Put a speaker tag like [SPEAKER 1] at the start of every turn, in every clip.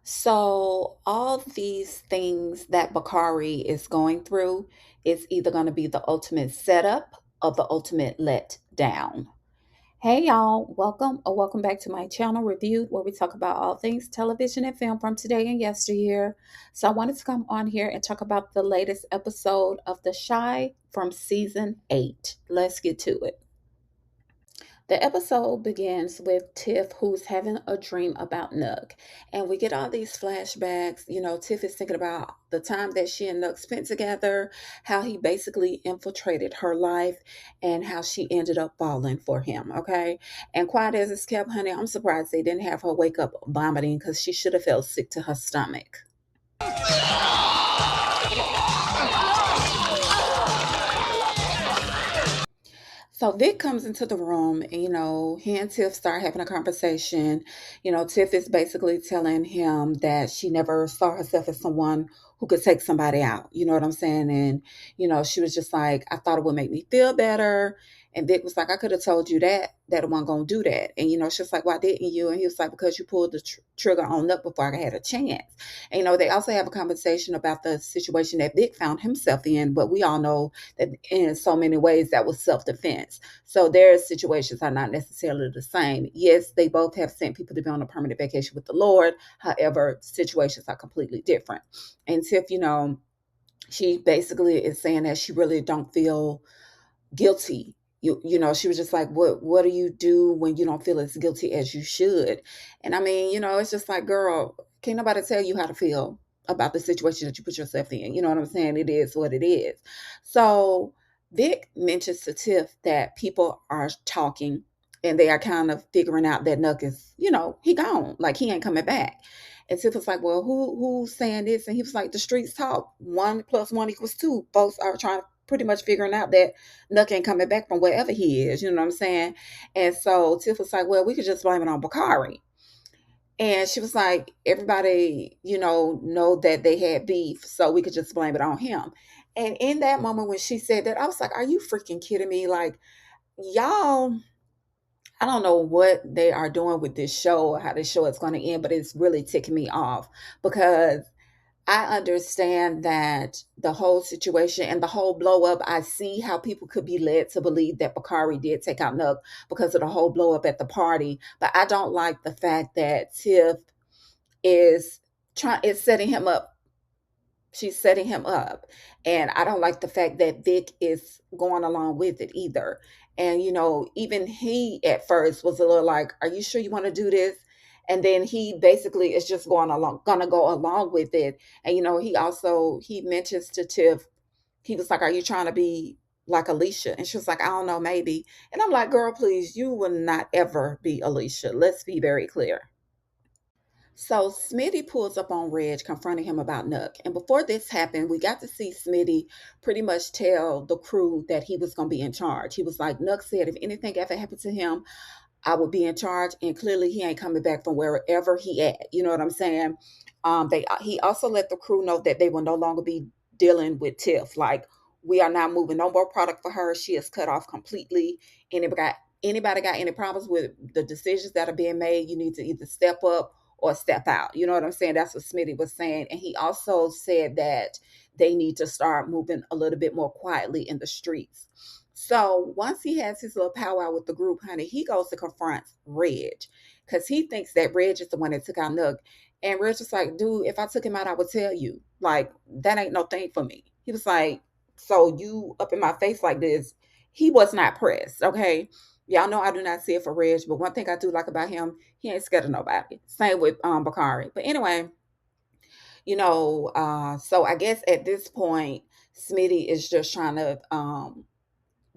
[SPEAKER 1] So, all these things that Bakari is going through is either going to be the ultimate setup or the ultimate let down. Hey, y'all, welcome back to my channel Reviewed, where we talk about all things television and film from today and yesteryear. So, I wanted to come on here and talk about the latest episode of The Shy from season 8. Let's get to it. The episode begins with Tiff, who's having a dream about Nuck. And we get all these flashbacks. Tiff is thinking about the time that she and Nuck spent together, how he basically infiltrated her life, and how she ended up falling for him. Okay. And quiet as it's kept, honey, I'm surprised they didn't have her wake up vomiting because she should have felt sick to her stomach. So Vic comes into the room and, he and Tiff start having a conversation. Tiff is basically telling him that she never saw herself as someone who could take somebody out. You know what I'm saying? And, she was just like, I thought it would make me feel better. And Vic was like, I could have told you that it wasn't going to do that. And, she was like, why didn't you? And he was like, because you pulled the trigger on up before I had a chance. And, they also have a conversation about the situation that Vic found himself in. But we all know that in so many ways that was self-defense. So their situations are not necessarily the same. Yes, they both have sent people to be on a permanent vacation with the Lord. However, situations are completely different. And Tiff, she basically is saying that she really don't feel guilty. She was just like, what do you do when you don't feel as guilty as you should? And I mean, it's just like, girl, can't nobody tell you how to feel about the situation that you put yourself in. You know what I'm saying? It is what it is. So Vic mentions to Tiff that people are talking and they are kind of figuring out that Nuck is, he gone. Like he ain't coming back. And Tiff was like, well, who's saying this? And he was like, the streets talk. 1 + 1 = 2. Folks are trying to pretty much figuring out that Nuck ain't coming back from wherever he is. You know what I'm saying? And so Tiff was like, well, we could just blame it on Bakari. And she was like, everybody, know that they had beef, so we could just blame it on him. And in that moment when she said that, I was like, are you freaking kidding me? Like, y'all, I don't know what they are doing with this show or how this show is going to end, but it's really ticking me off because I understand that the whole situation and the whole blow up, I see how people could be led to believe that Bakari did take out Nuck because of the whole blow up at the party. But I don't like the fact that Tiff is is setting him up. She's setting him up. And I don't like the fact that Vic is going along with it either. And, even he at first was a little like, are you sure you want to do this? And then he basically is just gonna go along with it. And, he mentions to Tiff, he was like, are you trying to be like Alicia? And she was like, I don't know, maybe. And I'm like, girl, please, you will not ever be Alicia. Let's be very clear. So Smitty pulls up on Reg, confronting him about Nuck. And before this happened, we got to see Smitty pretty much tell the crew that he was going to be in charge. He was like, Nuck said, if anything ever happened to him, I would be in charge. And clearly he ain't coming back from wherever he at. You know what I'm saying? He also let the crew know that they will no longer be dealing with Tiff. Like, we are not moving no more product for her. She is cut off completely. Anybody got any problems with the decisions that are being made, you need to either step up or step out. You know what I'm saying? That's what Smitty was saying. And he also said that they need to start moving a little bit more quietly in the streets. So once he has his little powwow with the group, honey, he goes to confront Reg because he thinks that Reg is the one that took out Nuck. And Reg was like, dude, if I took him out, I would tell you. Like, that ain't no thing for me. He was like, so you up in my face like this? He was not pressed, okay? Y'all know I do not see it for Reg, but one thing I do like about him, he ain't scared of nobody. Same with Bakari. But anyway, so I guess at this point, Smitty is just trying to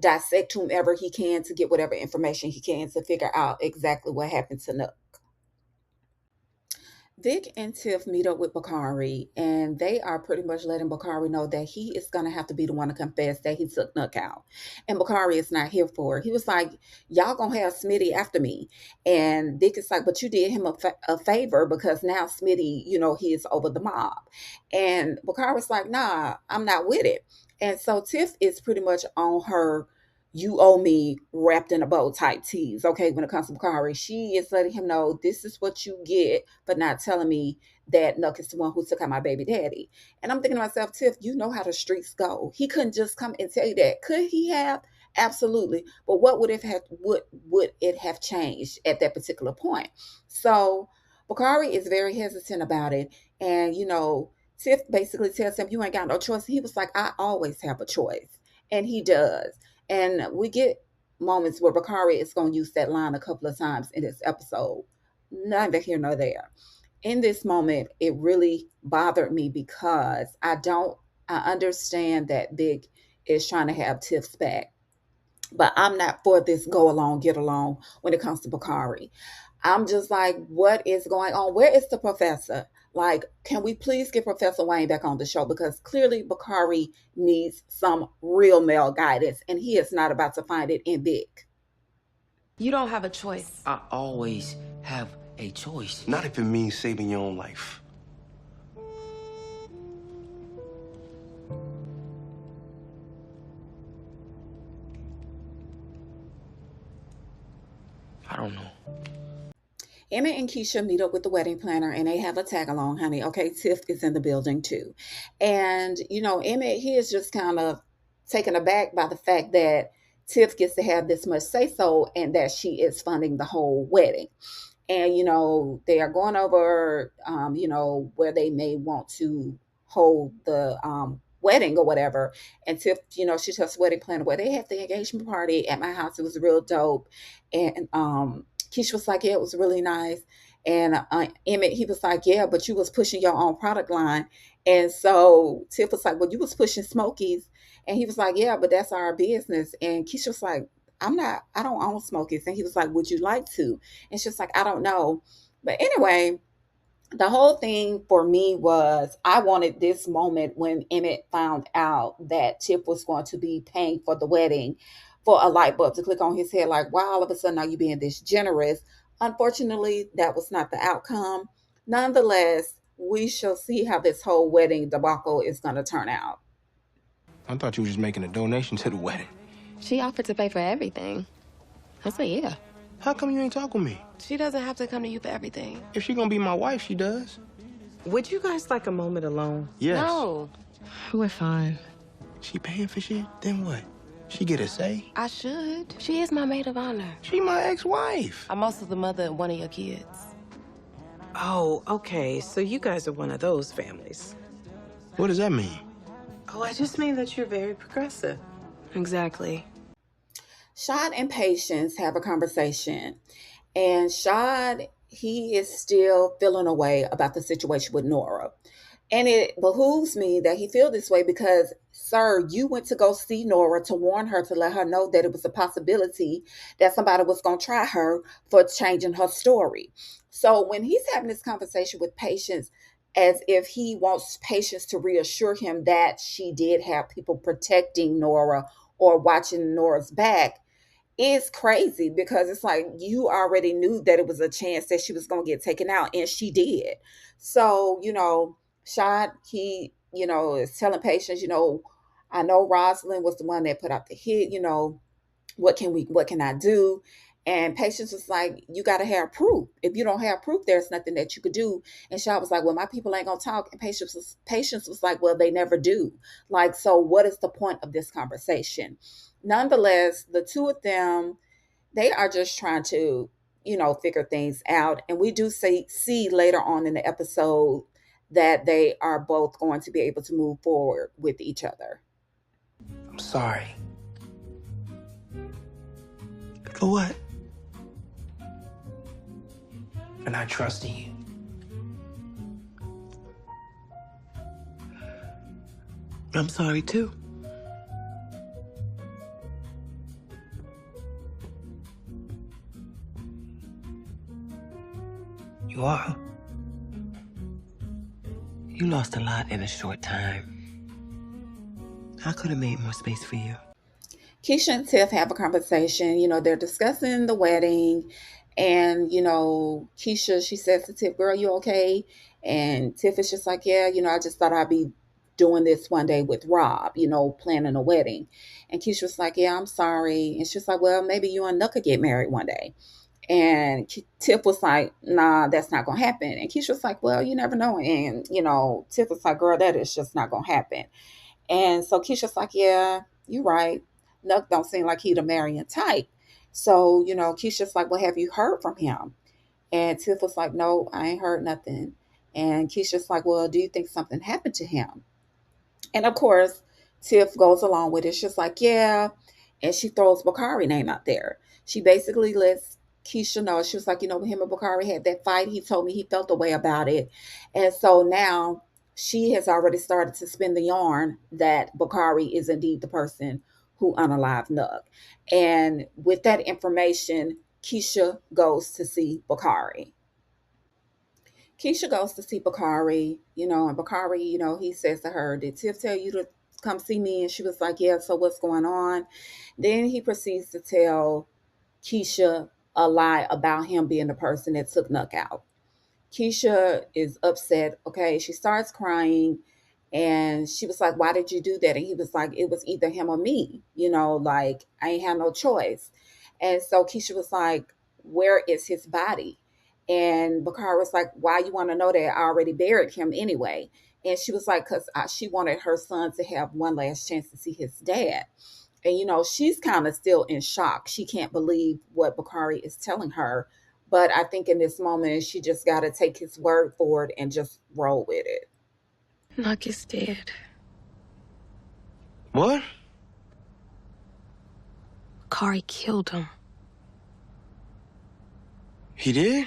[SPEAKER 1] dissect whomever he can to get whatever information he can to figure out exactly what happened to Nuck. Vic and Tiff meet up with Bakari, and they are pretty much letting Bakari know that he is going to have to be the one to confess that he took Nuck out. And Bakari is not here for it. He was like, y'all going to have Smitty after me. And Vic is like, but you did him a favor because now Smitty, he is over the mob. And Bakari was like, nah, I'm not with it. And so Tiff is pretty much on her you owe me wrapped in a bow type tease. Okay, when it comes to Bakari, she is letting him know this is what you get, but not telling me that Nuck is the one who took out my baby daddy. And I'm thinking to myself, Tiff, you know how the streets go. He couldn't just come and tell you that. Could he have? Absolutely. But what would it have changed at that particular point? So Bakari is very hesitant about it. And Tiff basically tells him, you ain't got no choice. He was like, I always have a choice. And he does. And we get moments where Bakari is going to use that line a couple of times in this episode. Neither here nor there. In this moment, it really bothered me because I understand that Big is trying to have Tiff's back, but I'm not for this go along, get along when it comes to Bakari. I'm just like, what is going on? Where is the professor? Like, can we please get Professor Wayne back on the show? Because clearly Bakari needs some real male guidance, and he is not about to find it in Big.
[SPEAKER 2] You don't have a choice.
[SPEAKER 3] I always have a choice.
[SPEAKER 4] Not if it means saving your own life.
[SPEAKER 3] I don't know.
[SPEAKER 1] Emmett and Keisha meet up with the wedding planner and they have a tag along, honey. Okay, Tiff is in the building too. And, Emmett, he is just kind of taken aback by the fact that Tiff gets to have this much say so and that she is funding the whole wedding. And, they are going over, where they may want to hold the wedding or whatever. And Tiff, she tells the wedding planner, well, they had the engagement party at my house. It was real dope. And Keisha was like, yeah, it was really nice. And Emmett, he was like, yeah, but you was pushing your own product line. And so Tiff was like, well, you was pushing Smokies. And he was like, yeah, but that's our business. And Keisha was like, I don't own Smokies. And he was like, would you like to? And she's like, I don't know. But anyway, the whole thing for me was I wanted this moment when Emmett found out that Tiff was going to be paying for the wedding for a light bulb to click on his head, like, why all of a sudden are you being this generous? Unfortunately, that was not the outcome. Nonetheless, we shall see how this whole wedding debacle is going to turn out.
[SPEAKER 4] I thought you were just making a donation to the wedding.
[SPEAKER 2] She offered to pay for everything. I said, yeah.
[SPEAKER 4] How come you ain't talk with me?
[SPEAKER 2] She doesn't have to come to you for everything.
[SPEAKER 4] If she gonna be my wife, she does.
[SPEAKER 5] Would you guys like a moment alone?
[SPEAKER 4] Yes.
[SPEAKER 2] No.
[SPEAKER 5] We're fine.
[SPEAKER 4] She paying for shit? Then what? She get a say?
[SPEAKER 2] I should. She is my maid of honor.
[SPEAKER 4] She my ex-wife.
[SPEAKER 2] I'm also the mother of one of your kids.
[SPEAKER 5] Oh, okay. So you guys are one of those families.
[SPEAKER 4] What does that mean?
[SPEAKER 5] Oh, I just mean that you're very progressive.
[SPEAKER 2] Exactly.
[SPEAKER 1] Shad and Patience have a conversation, and Shad, he is still feeling a way about the situation with Nora. And it behooves me that he feel this way because, sir, you went to go see Nora to warn her, to let her know that it was a possibility that somebody was going to try her for changing her story. So when he's having this conversation with Patience, as if he wants Patience to reassure him that she did have people protecting Nora or watching Nora's back, is crazy because it's like you already knew that it was a chance that she was going to get taken out, and she did. So, Shad, he, is telling Patience, I know Rosalind was the one that put out the hit, what can I do? And Patience was like, you got to have proof. If you don't have proof, there's nothing that you could do. And Shad was like, well, my people ain't going to talk. And Patience was like, well, they never do. Like, so what is the point of this conversation? Nonetheless, the two of them, they are just trying to, figure things out. And we do see later on in the episode that they are both going to be able to move forward with each other.
[SPEAKER 4] I'm sorry. For what? For not trusting you. I'm sorry too. You are. You lost a lot in a short time. I could have made more space for you.
[SPEAKER 1] Keisha and Tiff have a conversation. They're discussing the wedding. And, Keisha, she says to Tiff, girl, you okay? And Tiff is just like, yeah, I just thought I'd be doing this one day with Rob, planning a wedding. And Keisha was like, yeah, I'm sorry. And she was like, well, maybe you and Nuck could get married one day. And Tip was like, nah, that's not going to happen. And Keisha was like, well, you never know. And, Tip was like, girl, that is just not going to happen. And so Keisha's like, yeah, you're right. Nuck don't seem like he the marrying type. So, Keisha's like, well, have you heard from him? And Tiff was like, no, I ain't heard nothing. And Keisha's like, well, do you think something happened to him? And of course, Tiff goes along with it. She's like, yeah. And she throws Bakari name out there. She basically lets Keisha know. She was like, him and Bakari had that fight. He told me he felt the way about it. And so now she has already started to spin the yarn that Bakari is indeed the person who unalived Nuck. And with that information, Keisha goes to see Bakari. Keisha goes to see Bakari, and Bakari, he says to her, did Tiff tell you to come see me? And she was like, yeah, so what's going on? Then he proceeds to tell Keisha a lie about him being the person that took Nuck out. Keisha is upset. Okay. She starts crying and she was like, why did you do that? And he was like, it was either him or me, like I ain't have no choice. And so Keisha was like, where is his body? And Bakari was like, why you want to know that? I already buried him anyway. And she was like, because she wanted her son to have one last chance to see his dad. And, she's kind of still in shock. She can't believe what Bakari is telling her. But I think in this moment, she just got to take his word for it and just roll with it.
[SPEAKER 2] Nuck is dead.
[SPEAKER 3] What?
[SPEAKER 2] Bakari killed him.
[SPEAKER 3] He did?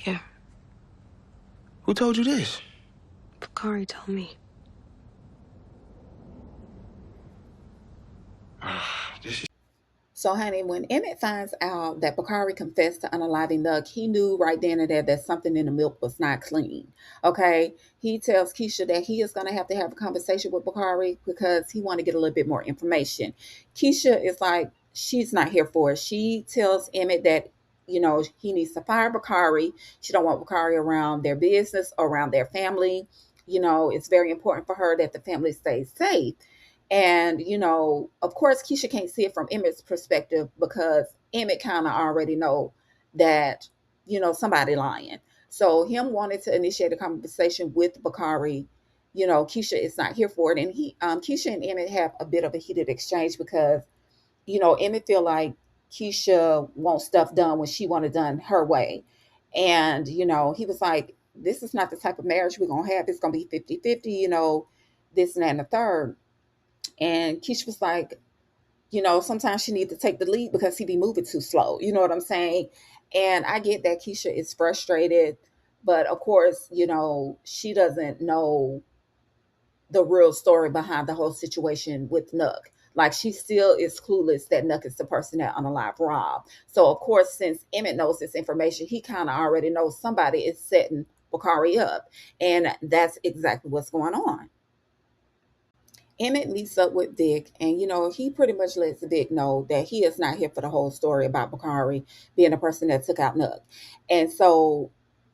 [SPEAKER 2] Yeah,
[SPEAKER 3] Who told you this?
[SPEAKER 2] Bakari told me.
[SPEAKER 1] So, honey, when Emmett finds out that Bakari confessed to unaliving Nuck, he knew right then and there that something in the milk was not clean. Okay, he tells Keisha that he is going to have a conversation with Bakari because he want to get a little bit more information. Keisha is like, she's not here for it. She tells Emmett that he needs to fire Bakari. She don't want Bakari around their business, around their family. It's very important for her that the family stays safe. And, of course, Keisha can't see it from Emmett's perspective because Emmett kind of already know that, somebody lying. So him wanting to initiate a conversation with Bakari, Keisha is not here for it. And Keisha and Emmett have a bit of a heated exchange because, Emmett feel like Keisha wants stuff done when she want it done her way. And, he was like, this is not the type of marriage we're going to have. It's going to be 50-50, this and that and the third. And Keisha was like, sometimes she needs to take the lead because he be moving too slow. You know what I'm saying? And I get that Keisha is frustrated, but of course, she doesn't know the real story behind the whole situation with Nuck. Like she still is clueless that Nuck is the person that unalived Rob. So of course, since Emmett knows this information, he kind of already knows somebody is setting Bakari up. And that's exactly what's going on. Emmett meets up with Vic, and he pretty much lets Vic know that he is not here for the whole story about Bakari being the person that took out Nuck. And so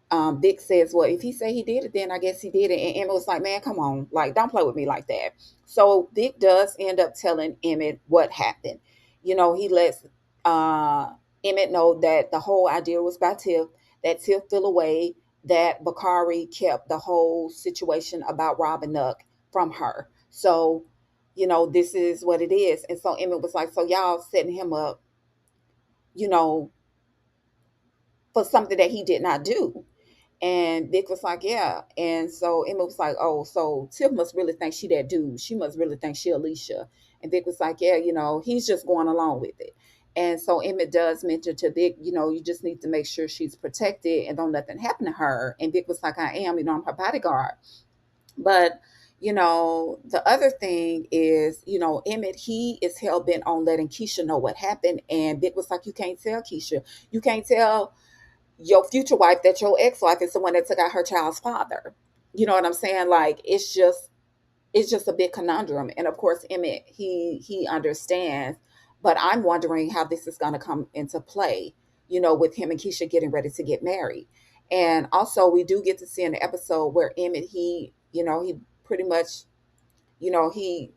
[SPEAKER 1] Vic says, well, if he said he did it, then I guess he did it. And Emmett was like, man, come on, like, don't play with me like that. So Vic does end up telling Emmett what happened. He lets Emmett know that the whole idea was by Tiff, that Tiff fell away, that Bakari kept the whole situation about Rob and Nuck from her. So, this is what it is. And so Emmett was like, so y'all setting him up, for something that he did not do. And Vic was like, yeah. And so Emmett was like, oh, so Tiff must really think she that dude. She must really think she Alicia. And Vic was like, yeah, he's just going along with it. And so Emmett does mention to Vic, you just need to make sure she's protected and don't let nothing happen to her. And Vic was like, I am, I'm her bodyguard. But the other thing is, Emmett, he is hell bent on letting Keisha know what happened. And Vic was like, you can't tell Keisha. You can't tell your future wife that your ex-wife is the one that took out her child's father. You know what I'm saying? Like, it's just a big conundrum. And of course, Emmett, he understands. But I'm wondering how this is going to come into play, with him and Keisha getting ready to get married. And also, we do get to see in the episode where Emmett, he He pretty much, you know, he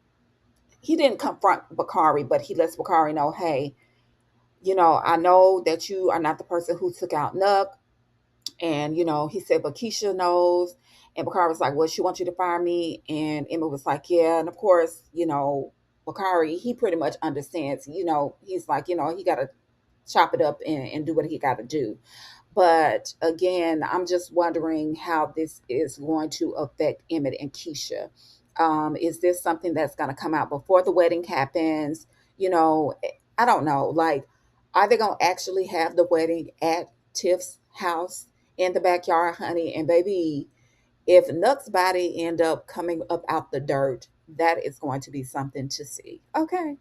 [SPEAKER 1] didn't confront Bakari, but he lets Bakari know, hey, I know that you are not the person who took out Nuck. And, he said, but Keisha knows. And Bakari was like, well, she wants you to fire me. And Emma was like, yeah. And of course, Bakari, he pretty much understands, he's like, he got to chop it up and do what he got to do. But again, I'm just wondering how this is going to affect Emmett and Keisha. Is this something that's going to come out before the wedding happens? I don't know. Like, are they going to actually have the wedding at Tiff's house in the backyard, honey? And baby, if Nuck's body end up coming up out the dirt, that is going to be something to see. Okay.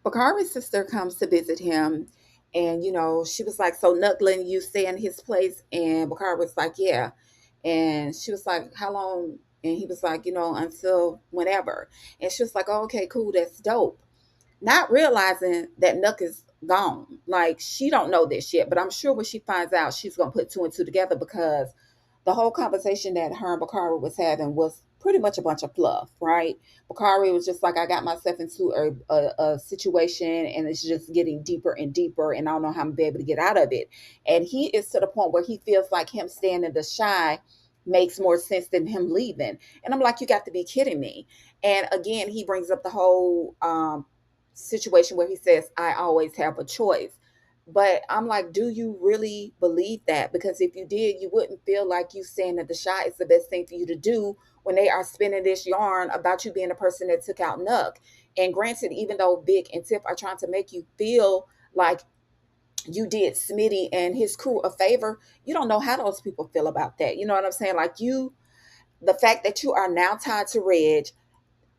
[SPEAKER 1] Bakari's sister comes to visit him, and she was like, "So Nuck letting you stay in his place?" And Bakari was like, "Yeah." And she was like, "How long?" And he was like, "Until whenever." And she was like, "Oh, okay, cool, that's dope." Not realizing that Nuck is gone. Like, she don't know this yet, but I'm sure when she finds out, she's gonna put two and two together, because the whole conversation that her and Bakari was having was pretty much a bunch of fluff, right? Bakari was just like, I got myself into a situation, and it's just getting deeper and deeper, and I don't know how I'm gonna be able to get out of it. And he is to the point where he feels like him staying in the shy makes more sense than him leaving. And I'm like, you got to be kidding me. And again, he brings up the whole situation where he says, I always have a choice. But I'm like, do you really believe that? Because if you did, you wouldn't feel like you staying at the shot is the best thing for you to do when they are spinning this yarn about you being a person that took out Nuck. And granted, even though Vic and Tiff are trying to make you feel like you did Smitty and his crew a favor, you don't know how those people feel about that. You know what I'm saying? Like, the fact that you are now tied to Reg,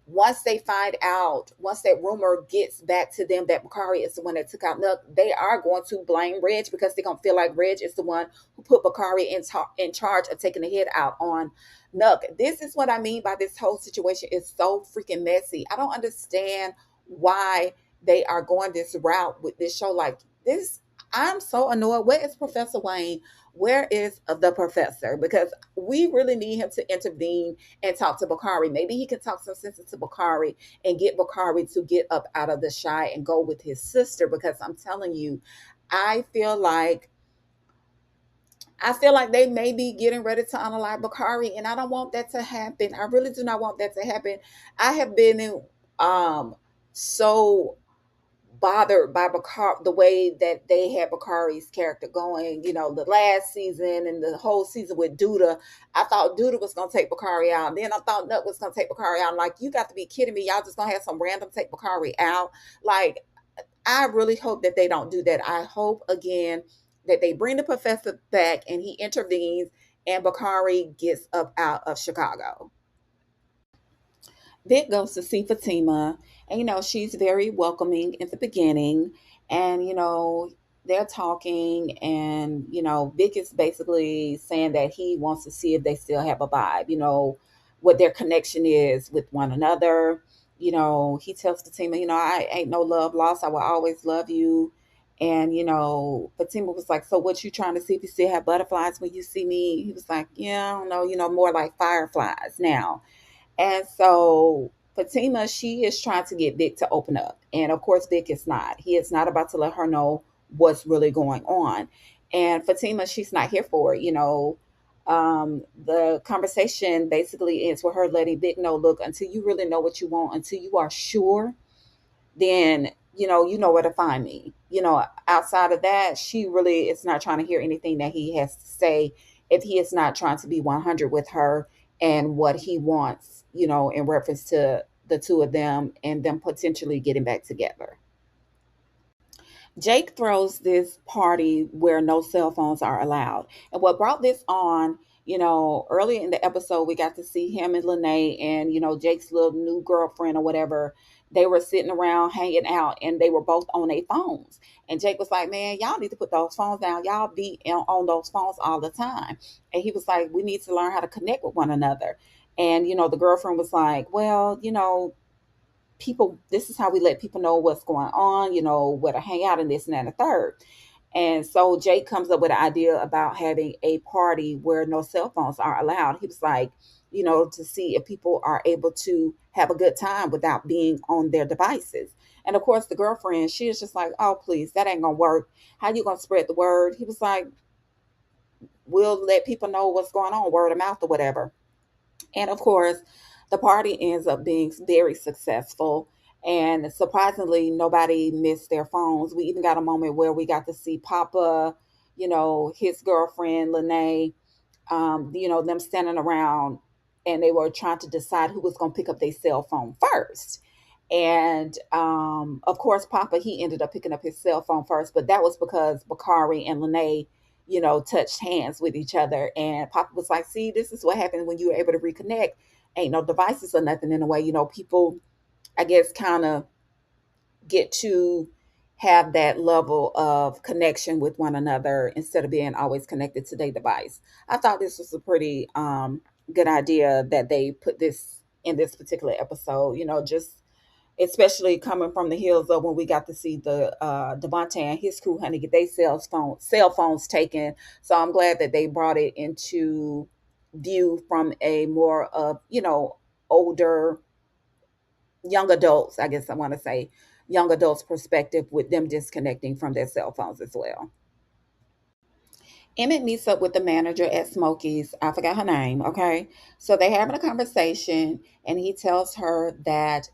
[SPEAKER 1] once they find out, once that rumor gets back to them that Bakari is the one that took out Nuck, they are going to blame Reg, because they're going to feel like Reg is the one who put Bakari in charge of taking the head out on Nuck. This is what I mean by this whole situation is so freaking messy. I don't understand why they are going this route with this show like this. I'm so annoyed. Where is Professor Wayne? Where is the professor? Because we really need him to intervene and talk to Bakari. Maybe he can talk some sense to Bakari and get Bakari to get up out of the shy and go with his sister. Because I'm telling you, I feel like they may be getting ready to unalive Bakari, and I don't want that to happen. I really do not want that to happen. I have been so bothered by the way that they had Bakari's character going, the last season and the whole season with Duda. I thought Duda was going to take Bakari out. And then I thought Nut was going to take Bakari out. I'm like, you got to be kidding me. Y'all just going to have some random take Bakari out. Like, I really hope that they don't do that. I hope, again, that they bring the professor back and he intervenes and Bakari gets up out of Chicago. Vic goes to see Fatima, and she's very welcoming in the beginning, and they're talking, and Vic is basically saying that he wants to see if they still have a vibe, what their connection is with one another. He tells Fatima, I ain't no love lost. I will always love you. And Fatima was like, so what, you trying to see if you still have butterflies when you see me? He was like, yeah, I don't know, more like fireflies now. And so Fatima, she is trying to get Vic to open up. And of course, Vic is not. He is not about to let her know what's really going on. And Fatima, she's not here for it. The conversation basically ends with her letting Vic know, look, until you really know what you want, until you are sure, then you know where to find me. Outside of that, she really is not trying to hear anything that he has to say if he is not trying to be 100 with her and what he wants, in reference to the two of them and them potentially getting back together. Jake throws this party where no cell phones are allowed. And what brought this on, earlier in the episode, we got to see him and Lene and, Jake's little new girlfriend or whatever. They were sitting around hanging out and they were both on their phones. And Jake was like, man, y'all need to put those phones down. Y'all be on those phones all the time. And he was like, we need to learn how to connect with one another. And, the girlfriend was like, well, people, this is how we let people know what's going on, where to hang out and this and that and the third. And so Jake comes up with an idea about having a party where no cell phones are allowed. He was like, to see if people are able to have a good time without being on their devices. And of course, the girlfriend, she is just like, oh, please, that ain't gonna work. How you gonna spread the word? He was like, we'll let people know what's going on, word of mouth or whatever. And of course, the party ends up being very successful. And surprisingly, nobody missed their phones. We even got a moment where we got to see Papa, his girlfriend, Lene, them standing around and they were trying to decide who was going to pick up their cell phone first. And of course, Papa, he ended up picking up his cell phone first, but that was because Bakari and Lene, touched hands with each other. And Papa was like, see, this is what happened when you were able to reconnect. Ain't no devices or nothing in the way. People, I guess, kind of get to have that level of connection with one another instead of being always connected to their device. I thought this was a pretty good idea that they put this in this particular episode, just especially coming from the heels of when we got to see the Devontae and his crew honey get their cell phones taken. So I'm glad that they brought it into view from a more of, older young adults, I guess I want to say young adults perspective with them disconnecting from their cell phones as well. Emmett meets up with the manager at Smokey's. I forgot her name. Okay. So they're having a conversation and he tells her that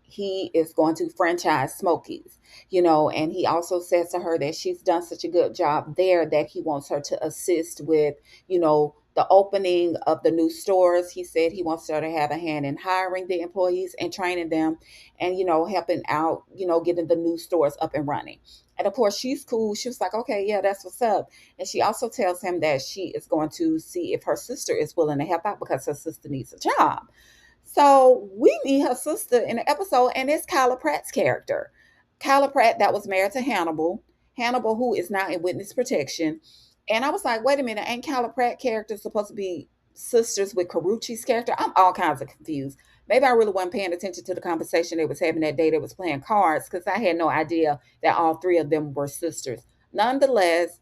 [SPEAKER 1] he is going to franchise Smokies, and he also says to her that she's done such a good job there that he wants her to assist with, the opening of the new stores. He said he wants her to have a hand in hiring the employees and training them and, helping out, getting the new stores up and running. And of course, she's cool. She was like, okay, yeah, that's what's up. And she also tells him that she is going to see if her sister is willing to help out because her sister needs a job. So we meet her sister in the episode, and it's Kyla Pratt's character. Kyla Pratt, that was married to Hannibal. Hannibal, who is now in witness protection. And I was like, wait a minute, ain't Kyla Pratt character supposed to be sisters with Carucci's character? I'm all kinds of confused. Maybe I really wasn't paying attention to the conversation they was having that day they was playing cards because I had no idea that all three of them were sisters. Nonetheless,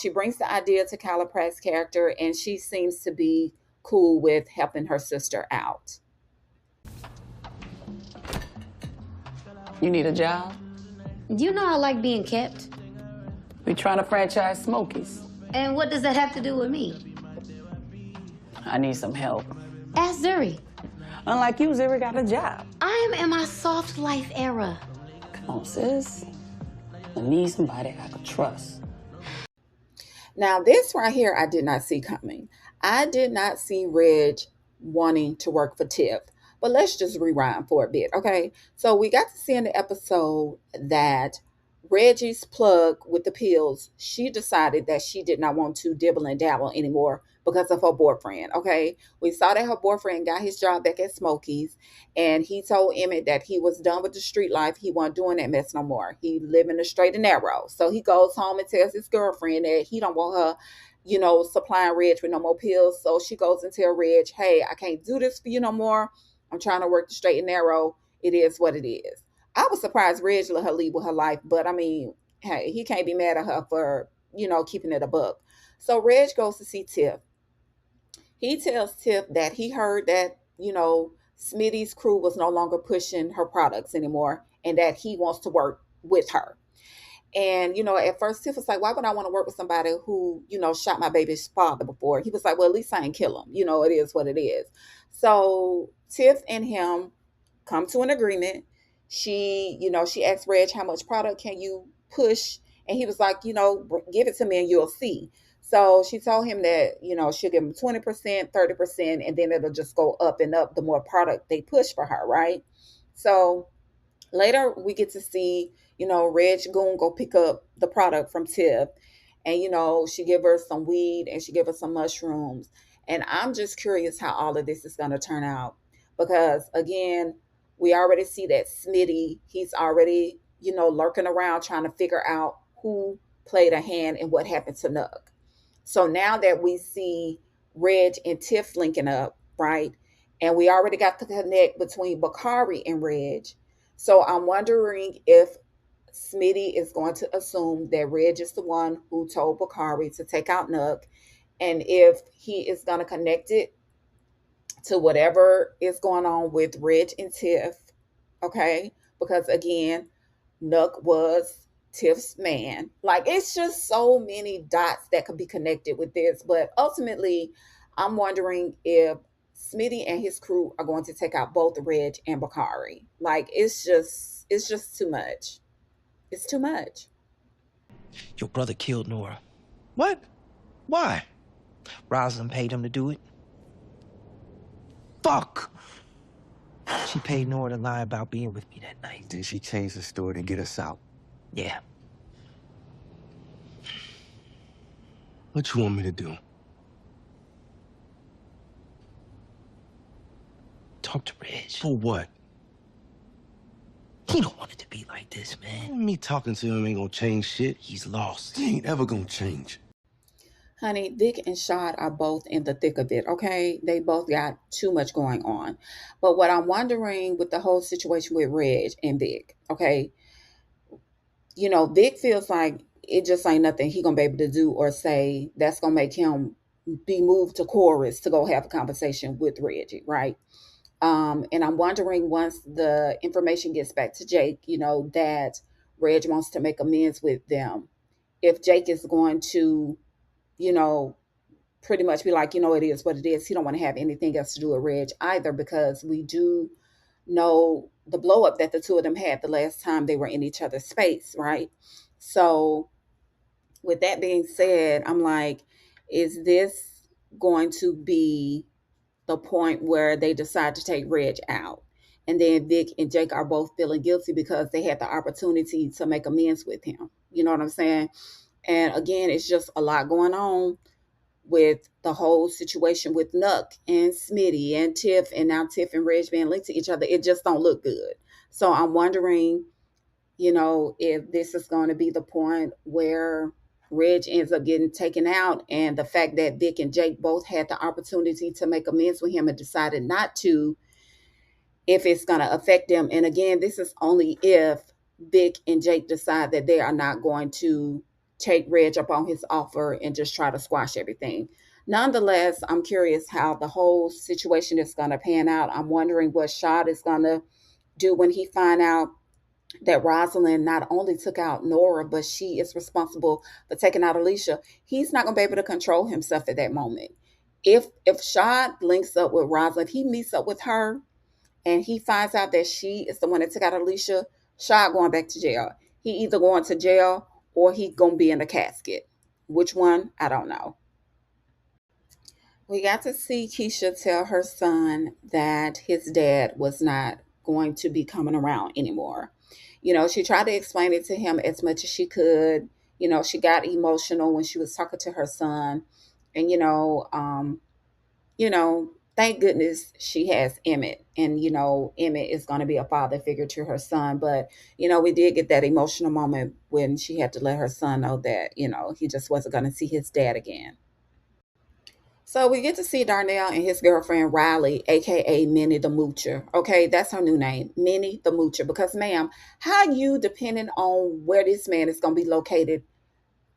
[SPEAKER 1] she brings the idea to Kyla Pratt's character, and she seems to be cool with helping her sister out.
[SPEAKER 6] You need a job?
[SPEAKER 7] You know I like being kept.
[SPEAKER 6] We trying to franchise Smokies.
[SPEAKER 7] And what does that have to do with me?
[SPEAKER 6] I need some help.
[SPEAKER 7] Ask Zuri.
[SPEAKER 6] Unlike you, Zuri got a job.
[SPEAKER 7] I am in my soft life era.
[SPEAKER 6] Come on, sis. I need somebody I can trust.
[SPEAKER 1] Now, this right here, I did not see coming. I did not see Reg wanting to work for Tiff. But let's just rewind for a bit, okay? So we got to see in the episode that Reggie's plug with the pills, she decided that she did not want to dibble and dabble anymore because of her boyfriend, okay? We saw that her boyfriend got his job back at Smokey's, and he told Emmett that he was done with the street life. He wasn't doing that mess no more. He living the straight and narrow. So he goes home and tells his girlfriend that he don't want her, supplying Reg with no more pills. So she goes and tell Reg, hey, I can't do this for you no more. I'm trying to work the straight and narrow. It is what it is. I was surprised Reg let her leave with her life, but I mean, hey, he can't be mad at her for, keeping it a buck. So Reg goes to see Tiff. He tells Tiff that he heard that, Smitty's crew was no longer pushing her products anymore and that he wants to work with her. And, at first Tiff was like, why would I want to work with somebody who, shot my baby's father before? He was like, well, at least I ain't kill him. It is what it is. So Tiff and him come to an agreement. She asked Reg, how much product can you push? And he was like, give it to me and you'll see. So she told him that, she'll give him 20%, 30%, and then it'll just go up and up the more product they push for her, right? So later we get to see, Reg Goon go pick up the product from Tiff. And, she give her some weed and she give her some mushrooms. And I'm just curious how all of this is going to turn out. Because, again, we already see that Smitty, he's already, lurking around trying to figure out who played a hand and what happened to Nug. So now that we see Reg and Tiff linking up, right? And we already got the connect between Bakari and Reg. So I'm wondering if Smitty is going to assume that Reg is the one who told Bakari to take out Nook. And if he is going to connect it to whatever is going on with Reg and Tiff, okay? Because again, Nook was Tiff's man. Like, it's just so many dots that could be connected with this. But ultimately, I'm wondering if Smitty and his crew are going to take out both Reg and Bakari. Like, it's just too much. It's too much.
[SPEAKER 8] Your brother killed Nora.
[SPEAKER 3] What? Why?
[SPEAKER 8] Rosalind paid him to do it.
[SPEAKER 3] Fuck!
[SPEAKER 8] She paid Nora to lie about being with me that night.
[SPEAKER 3] Then she changed the story to get us out.
[SPEAKER 8] Yeah.
[SPEAKER 3] What you want me to do?
[SPEAKER 8] Talk to Reg.
[SPEAKER 3] For what?
[SPEAKER 8] He don't want it to be like this, man.
[SPEAKER 3] Me talking to him ain't gonna change shit.
[SPEAKER 8] He's lost.
[SPEAKER 3] He ain't ever gonna change.
[SPEAKER 1] Honey, Vic and Shad are both in the thick of it, okay? They both got too much going on. But what I'm wondering with the whole situation with Reg and Vic, okay? You know, Vic feels like it just ain't nothing he gonna be able to do or say that's gonna make him be moved to chorus to go have a conversation with Reggie, right? And I'm wondering, once the information gets back to Jake, you know, that Reg wants to make amends with them, if Jake is going to, you know, pretty much be like, you know, it is what it is. He don't want to have anything else to do with Reg either, because we do know the blow up that the two of them had the last time they were in each other's space, right? So with that being said, I'm like, is this going to be the point where they decide to take Reg out? And then Vic and Jake are both feeling guilty because they had the opportunity to make amends with him. You know what I'm saying? And again, it's just a lot going on with the whole situation with Nuck and Smitty and Tiff, and now Tiff and Reg being linked to each other. It just don't look good. So I'm wondering, you know, if this is going to be the point where Reg ends up getting taken out, and the fact that Vic and Jake both had the opportunity to make amends with him and decided not to, if it's going to affect them. And again, this is only if Vic and Jake decide that they are not going to take Reg up on his offer and just try to squash everything. Nonetheless, I'm curious how the whole situation is going to pan out. I'm wondering what Shad is going to do when he find out that Rosalind not only took out Nora, but she is responsible for taking out Alicia. He's not going to be able to control himself at that moment. If Shad links up with Rosalind, he meets up with her, and he finds out that she is the one that took out Alicia, Shad going back to jail. He either going to jail or he going to be in a casket. Which one? I don't know. We got to see Keisha tell her son that his dad was not going to be coming around anymore. You know, she tried to explain it to him as much as she could. You know, she got emotional when she was talking to her son. And, thank goodness she has Emmett. And, Emmett is going to be a father figure to her son. But, we did get that emotional moment when she had to let her son know that, he just wasn't going to see his dad again. So we get to see Darnell and his girlfriend Riley, aka Minnie the Moocher. Okay, that's her new name, Minnie the Moocher. Because, ma'am, how you depending on where this man is going to be located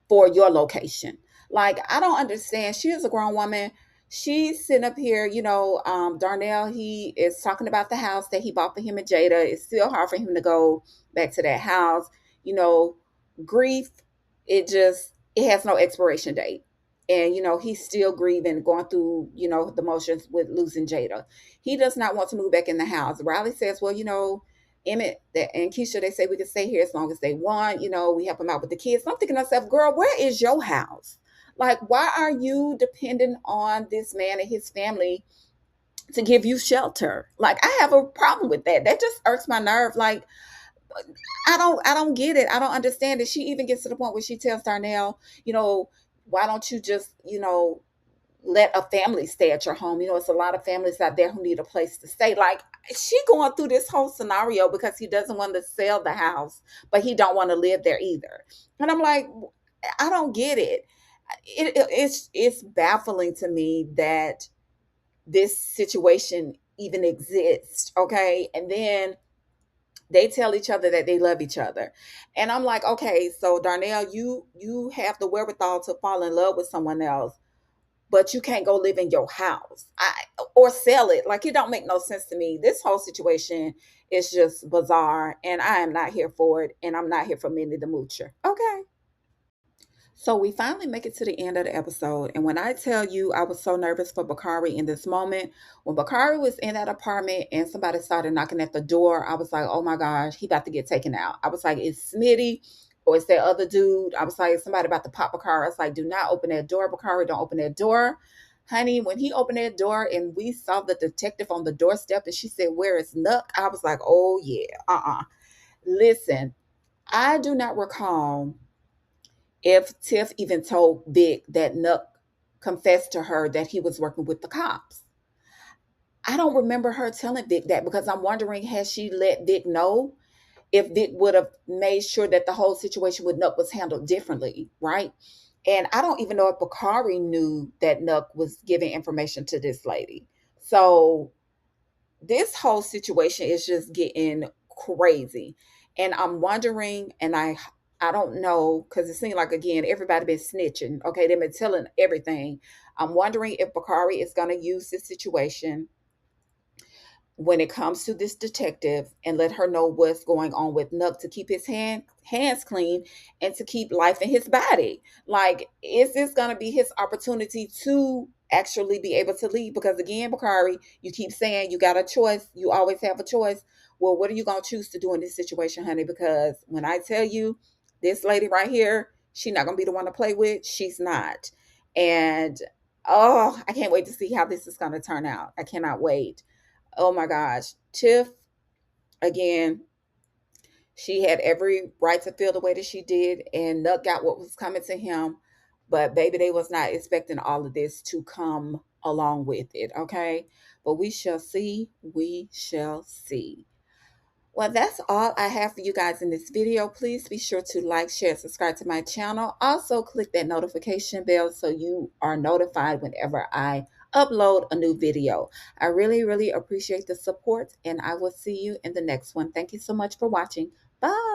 [SPEAKER 1] for your location? Like, I don't understand. She is a grown woman. She's sitting up here, Darnell, he is talking about the house that he bought for him and Jada. It's still hard for him to go back to that house. Grief, it has no expiration date. And, he's still grieving, going through, the motions with losing Jada. He does not want to move back in the house. Riley says, well, Emmett and Keisha, they say we can stay here as long as they want. We help them out with the kids. So I'm thinking to myself, girl, where is your house? Like, why are you dependent on this man and his family to give you shelter? Like, I have a problem with that. That just irks my nerve. Like, I don't get it. I don't understand it. She even gets to the point where she tells Darnell, why don't you just, let a family stay at your home? It's a lot of families out there who need a place to stay. Like, she going through this whole scenario because he doesn't want to sell the house, but he don't want to live there either. And I'm like, I don't get it. It's baffling to me that this situation even exists. Okay. And then They tell each other that they love each other. And I'm like, okay, so Darnell, you have the wherewithal to fall in love with someone else, but you can't go live in your house or sell it. Like, it don't make no sense to me. This whole situation is just bizarre, and I am not here for it, and I'm not here for Minnie the Moocher. Okay. So we finally make it to the end of the episode. And when I tell you I was so nervous for Bakari in this moment, when Bakari was in that apartment and somebody started knocking at the door, I was like, oh my gosh, he about to get taken out. I was like, it's Smitty or it's that other dude. I was like, somebody about to pop Bakari. I was like, do not open that door, Bakari. Don't open that door. Honey, when he opened that door and we saw the detective on the doorstep and she said, where is Nuck? I was like, oh yeah, Listen, I do not recall if Tiff even told Vic that Nuck confessed to her that he was working with the cops. I don't remember her telling Vic that, because I'm wondering, has she let Vic know? If Vic would have made sure that the whole situation with Nuck was handled differently, right? And I don't even know if Bakari knew that Nuck was giving information to this lady. So this whole situation is just getting crazy. And I'm wondering, and I don't know, because it seems like, again, everybody been snitching. Okay, they've been telling everything. I'm wondering if Bakari is going to use this situation when it comes to this detective and let her know what's going on with Nuck, to keep his hands clean and to keep life in his body. Like, is this going to be his opportunity to actually be able to leave? Because again, Bakari, you keep saying you got a choice. You always have a choice. Well, what are you going to choose to do in this situation, honey? Because when I tell you, this lady right here, she's not going to be the one to play with. She's not. And oh, I can't wait to see how this is going to turn out. I cannot wait. Oh my gosh. Tiff, again, she had every right to feel the way that she did, and Nuck got what was coming to him. But baby, they was not expecting all of this to come along with it, okay? But we shall see. We shall see. Well, that's all I have for you guys in this video. Please be sure to like, share, subscribe to my channel. Also, click that notification bell so you are notified whenever I upload a new video. I really, really appreciate the support, and I will see you in the next one. Thank you so much for watching. Bye.